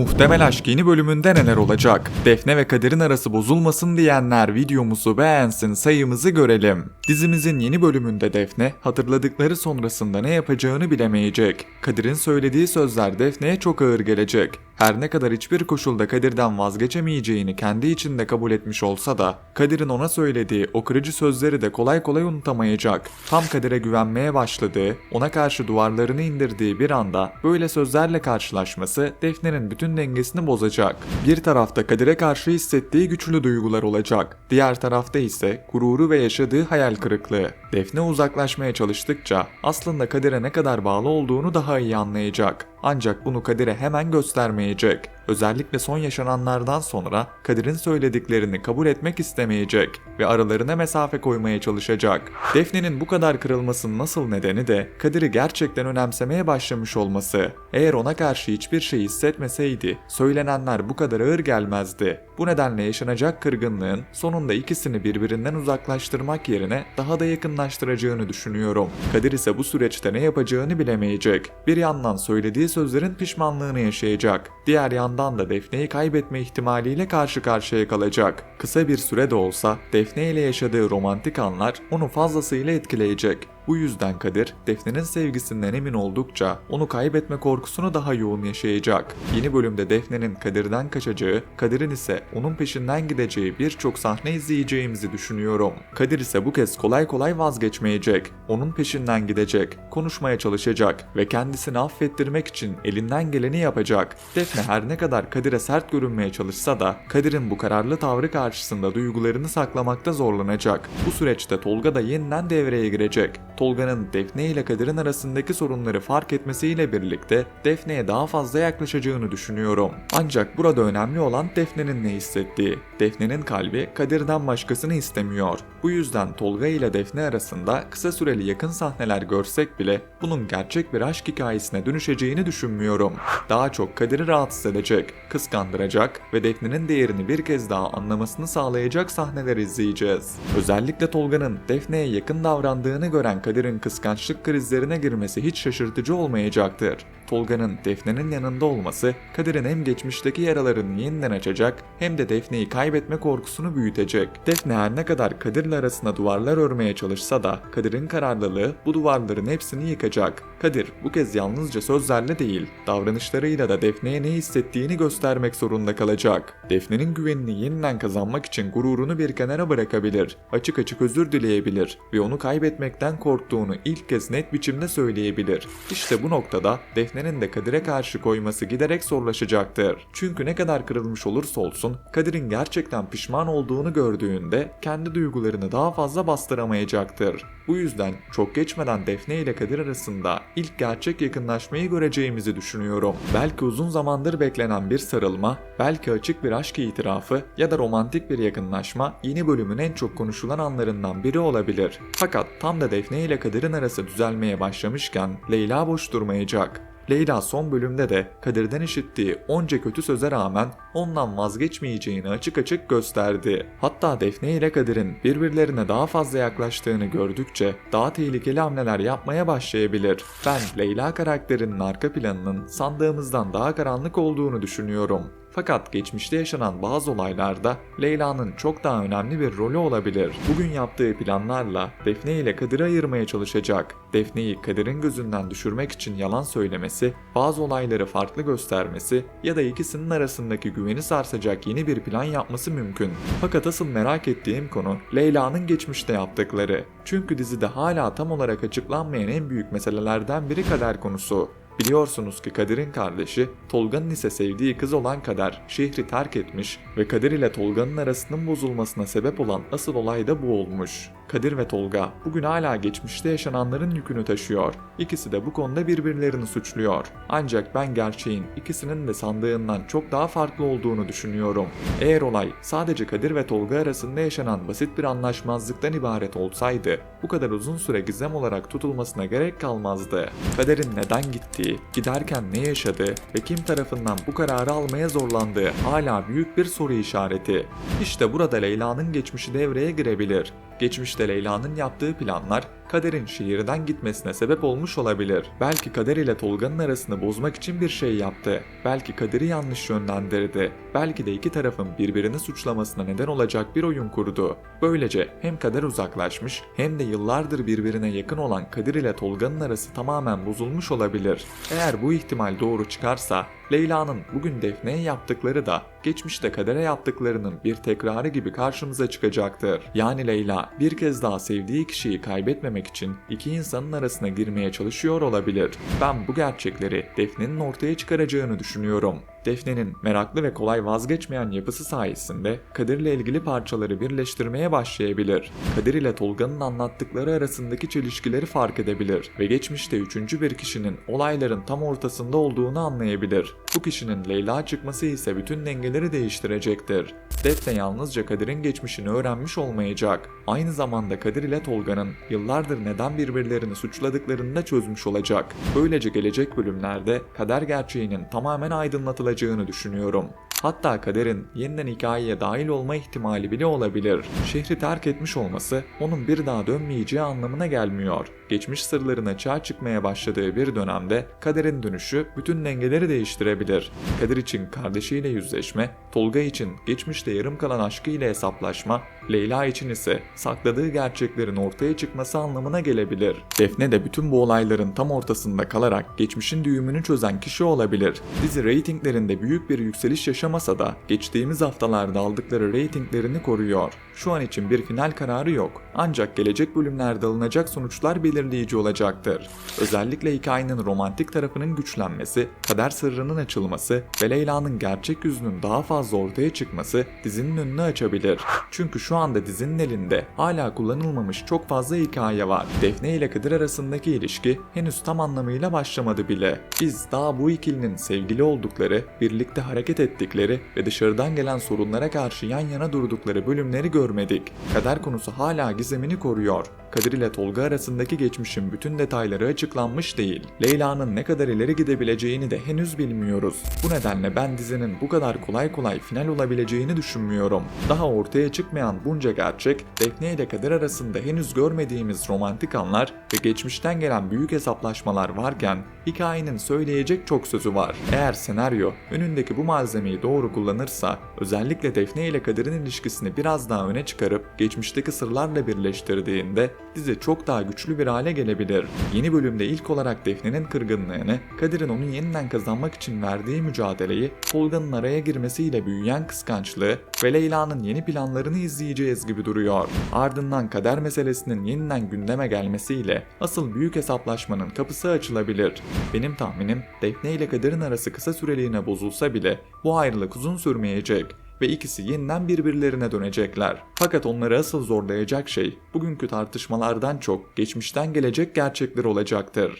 Muhtemel Aşk yeni bölümünde neler olacak? Defne ve Kadir'in arası bozulmasın diyenler videomuzu beğensin, sayımızı görelim. Dizimizin yeni bölümünde Defne hatırladıkları sonrasında ne yapacağını bilemeyecek. Kadir'in söylediği sözler Defne'ye çok ağır gelecek. Her ne kadar hiçbir koşulda Kadir'den vazgeçemeyeceğini kendi içinde kabul etmiş olsa da Kadir'in ona söylediği o kırıcı sözleri de kolay kolay unutamayacak. Tam Kadir'e güvenmeye başladığı, ona karşı duvarlarını indirdiği bir anda böyle sözlerle karşılaşması Defne'nin bütün dengesini bozacak. Bir tarafta Kadir'e karşı hissettiği güçlü duygular olacak. Diğer tarafta ise gururu ve yaşadığı hayal kırıklığı. Defne uzaklaşmaya çalıştıkça aslında Kadir'e ne kadar bağlı olduğunu daha iyi anlayacak. Ancak bunu Kadir'e hemen göstermeyecek. Özellikle son yaşananlardan sonra Kadir'in söylediklerini kabul etmek istemeyecek ve aralarına mesafe koymaya çalışacak. Defne'nin bu kadar kırılmasının nasıl nedeni de Kadir'i gerçekten önemsemeye başlamış olması. Eğer ona karşı hiçbir şey hissetmeseydi söylenenler bu kadar ağır gelmezdi. Bu nedenle yaşanacak kırgınlığın sonunda ikisini birbirinden uzaklaştırmak yerine daha da yakınlaştıracağını düşünüyorum. Kadir ise bu süreçte ne yapacağını bilemeyecek. Bir yandan söylediği sözlerin pişmanlığını yaşayacak. Diğer yandan da Defne'yi kaybetme ihtimaliyle karşı karşıya kalacak. Kısa bir süre de olsa Defne ile yaşadığı romantik anlar onu fazlasıyla etkileyecek. Bu yüzden Kadir, Defne'nin sevgisinden emin oldukça onu kaybetme korkusunu daha yoğun yaşayacak. Yeni bölümde Defne'nin Kadir'den kaçacağı, Kadir'in ise onun peşinden gideceği birçok sahne izleyeceğimizi düşünüyorum. Kadir ise bu kez kolay kolay vazgeçmeyecek. Onun peşinden gidecek, konuşmaya çalışacak ve kendisini affettirmek için elinden geleni yapacak. Defne her ne kadar Kadir'e sert görünmeye çalışsa da Kadir'in bu kararlı tavrı karşısında duygularını saklamakta zorlanacak. Bu süreçte Tolga da yeniden devreye girecek. Tolga'nın Defne ile Kadir'in arasındaki sorunları fark etmesiyle birlikte Defne'ye daha fazla yaklaşacağını düşünüyorum. Ancak burada önemli olan Defne'nin ne hissettiği. Defne'nin kalbi Kadir'den başkasını istemiyor. Bu yüzden Tolga ile Defne arasında kısa süreli yakın sahneler görsek bile bunun gerçek bir aşk hikayesine dönüşeceğini düşünmüyorum. Daha çok Kadir'i rahatsız edecek, kıskandıracak ve Defne'nin değerini bir kez daha anlamasını sağlayacak sahneler izleyeceğiz. Özellikle Tolga'nın Defne'ye yakın davrandığını gören Kadir'in kıskançlık krizlerine girmesi hiç şaşırtıcı olmayacaktır. Tolga'nın Defne'nin yanında olması Kadir'in hem geçmişteki yaralarını yeniden açacak hem de Defne'yi kaybetme korkusunu büyütecek. Defne her ne kadar Kadir'le arasında duvarlar örmeye çalışsa da Kadir'in kararlılığı bu duvarların hepsini yıkacak. Kadir bu kez yalnızca sözlerle değil, davranışlarıyla da Defne'ye ne hissettiğini göstermek zorunda kalacak. Defne'nin güvenini yeniden kazanmak için gururunu bir kenara bırakabilir, açık açık özür dileyebilir ve onu kaybetmekten korktuğunu ilk kez net biçimde söyleyebilir. İşte bu noktada Defne'nin de Kadir'e karşı koyması giderek zorlaşacaktır. Çünkü ne kadar kırılmış olursa olsun Kadir'in gerçekten pişman olduğunu gördüğünde kendi duygularını daha fazla bastıramayacaktır. Bu yüzden çok geçmeden Defne ile Kadir arasında ilk gerçek yakınlaşmayı göreceğimizi düşünüyorum. Belki uzun zamandır beklenen bir sarılma, belki açık bir aşk itirafı ya da romantik bir yakınlaşma yeni bölümün en çok konuşulan anlarından biri olabilir. Fakat tam da Defne ile Kadir'in arası düzelmeye başlamışken Leyla boş durmayacak. Leyla son bölümde de Kadir'den işittiği onca kötü söze rağmen ondan vazgeçmeyeceğini açık açık gösterdi. Hatta Defne ile Kadir'in birbirlerine daha fazla yaklaştığını gördükçe daha tehlikeli hamleler yapmaya başlayabilir. Ben Leyla karakterinin arka planının sandığımızdan daha karanlık olduğunu düşünüyorum. Fakat geçmişte yaşanan bazı olaylarda Leyla'nın çok daha önemli bir rolü olabilir. Bugün yaptığı planlarla Defne ile Kadir'i ayırmaya çalışacak. Defne'yi Kadir'in gözünden düşürmek için yalan söylemesi, bazı olayları farklı göstermesi ya da ikisinin arasındaki güveni sarsacak yeni bir plan yapması mümkün. Fakat asıl merak ettiğim konu Leyla'nın geçmişte yaptıkları. Çünkü dizide hala tam olarak açıklanmayan en büyük meselelerden biri kader konusu. Biliyorsunuz ki Kadir'in kardeşi, Tolga'nın ise sevdiği kız olan Kader şehri terk etmiş ve Kadir ile Tolga'nın arasının bozulmasına sebep olan asıl olay da bu olmuş. Kadir ve Tolga bugün hala geçmişte yaşananların yükünü taşıyor. İkisi de bu konuda birbirlerini suçluyor. Ancak ben gerçeğin ikisinin de sandığından çok daha farklı olduğunu düşünüyorum. Eğer olay sadece Kadir ve Tolga arasında yaşanan basit bir anlaşmazlıktan ibaret olsaydı, bu kadar uzun süre gizem olarak tutulmasına gerek kalmazdı. Kader'in neden gittiği, giderken ne yaşadığı ve kim tarafından bu kararı almaya zorlandığı hala büyük bir soru işareti. İşte burada Leyla'nın geçmişi devreye girebilir. Geçmişte Leyla'nın yaptığı planlar Kader'in şehirden gitmesine sebep olmuş olabilir. Belki Kader ile Tolga'nın arasını bozmak için bir şey yaptı. Belki Kader'i yanlış yönlendirdi. Belki de iki tarafın birbirini suçlamasına neden olacak bir oyun kurdu. Böylece hem Kader uzaklaşmış hem de yıllardır birbirine yakın olan Kadir ile Tolga'nın arası tamamen bozulmuş olabilir. Eğer bu ihtimal doğru çıkarsa Leyla'nın bugün Defne'ye yaptıkları da geçmişte Kader'e yaptıklarının bir tekrarı gibi karşımıza çıkacaktır. Yani Leyla bir kez daha sevdiği kişiyi kaybetmemek için iki insanın arasına girmeye çalışıyor olabilir. Ben bu gerçekleri Defne'nin ortaya çıkaracağını düşünüyorum. Defne'nin meraklı ve kolay vazgeçmeyen yapısı sayesinde Kadir'le ilgili parçaları birleştirmeye başlayabilir. Kadir ile Tolga'nın anlattıkları arasındaki çelişkileri fark edebilir ve geçmişte üçüncü bir kişinin olayların tam ortasında olduğunu anlayabilir. Bu kişinin Leyla çıkması ise bütün dengeleri değiştirecektir. Defne yalnızca Kadir'in geçmişini öğrenmiş olmayacak. Aynı zamanda Kadir ile Tolga'nın yıllardır neden birbirlerini suçladıklarını da çözmüş olacak. Böylece gelecek bölümlerde Kader gerçeğinin tamamen aydınlatılacağını düşünüyorum. Hatta Kader'in yeniden hikayeye dahil olma ihtimali bile olabilir. Şehri terk etmiş olması onun bir daha dönmeyeceği anlamına gelmiyor. Geçmiş sırların açığa çıkmaya başladığı bir dönemde Kader'in dönüşü bütün dengeleri değiştirebilir. Kader için kardeşiyle yüzleşme, Tolga için geçmişte yarım kalan aşkıyla hesaplaşma, Leyla için ise sakladığı gerçeklerin ortaya çıkması anlamına gelebilir. Defne de bütün bu olayların tam ortasında kalarak geçmişin düğümünü çözen kişi olabilir. Dizi reytinglerinde büyük bir yükseliş yaşamasa da geçtiğimiz haftalarda aldıkları reytinglerini koruyor. Şu an için bir final kararı yok. Ancak gelecek bölümlerde alınacak sonuçlar belirleyici olacaktır. Özellikle hikayenin romantik tarafının güçlenmesi, kader sırrının açılması ve Leyla'nın gerçek yüzünün daha fazla ortaya çıkması dizinin önünü açabilir. Çünkü şu anda dizinin elinde hala kullanılmamış çok fazla hikaye var. Defne ile Kadir arasındaki ilişki henüz tam anlamıyla başlamadı bile. Biz daha bu ikilinin sevgili oldukları, birlikte hareket ettikleri ve dışarıdan gelen sorunlara karşı yan yana durdukları bölümleri görmedik. Kader konusu hala gizemini koruyor. Kadir ile Tolga arasındaki geçmişin bütün detayları açıklanmış değil. Leyla'nın ne kadar ileri gidebileceğini de henüz bilmiyoruz. Bu nedenle ben dizinin bu kadar kolay kolay final olabileceğini düşünmüyorum. Daha ortaya çıkmayan bunca gerçek, Defne ile Kadir arasında henüz görmediğimiz romantik anlar ve geçmişten gelen büyük hesaplaşmalar varken hikayenin söyleyecek çok sözü var. Eğer senaryo önündeki bu malzemeyi doğru kullanırsa, özellikle Defne ile Kadir'in ilişkisini biraz daha öne çıkarıp geçmişteki sırlarla birleştirdiğinde dizi çok daha güçlü bir hale gelebilir. Yeni bölümde ilk olarak Defne'nin kırgınlığını, Kadir'in onu yeniden kazanmak için verdiği mücadeleyi, Tolga'nın araya girmesiyle büyüyen kıskançlığı ve Leyla'nın yeni planlarını izleyeceğiz gibi duruyor. Ardından kader meselesinin yeniden gündeme gelmesiyle asıl büyük hesaplaşmanın kapısı açılabilir. Benim tahminim Defne ile Kadir'in arası kısa süreliğine bozulsa bile bu ayrılık uzun sürmeyecek ve ikisi yeniden birbirlerine dönecekler. Fakat onları asıl zorlayacak şey bugünkü tartışmalardan çok geçmişten gelecek gerçekler olacaktır.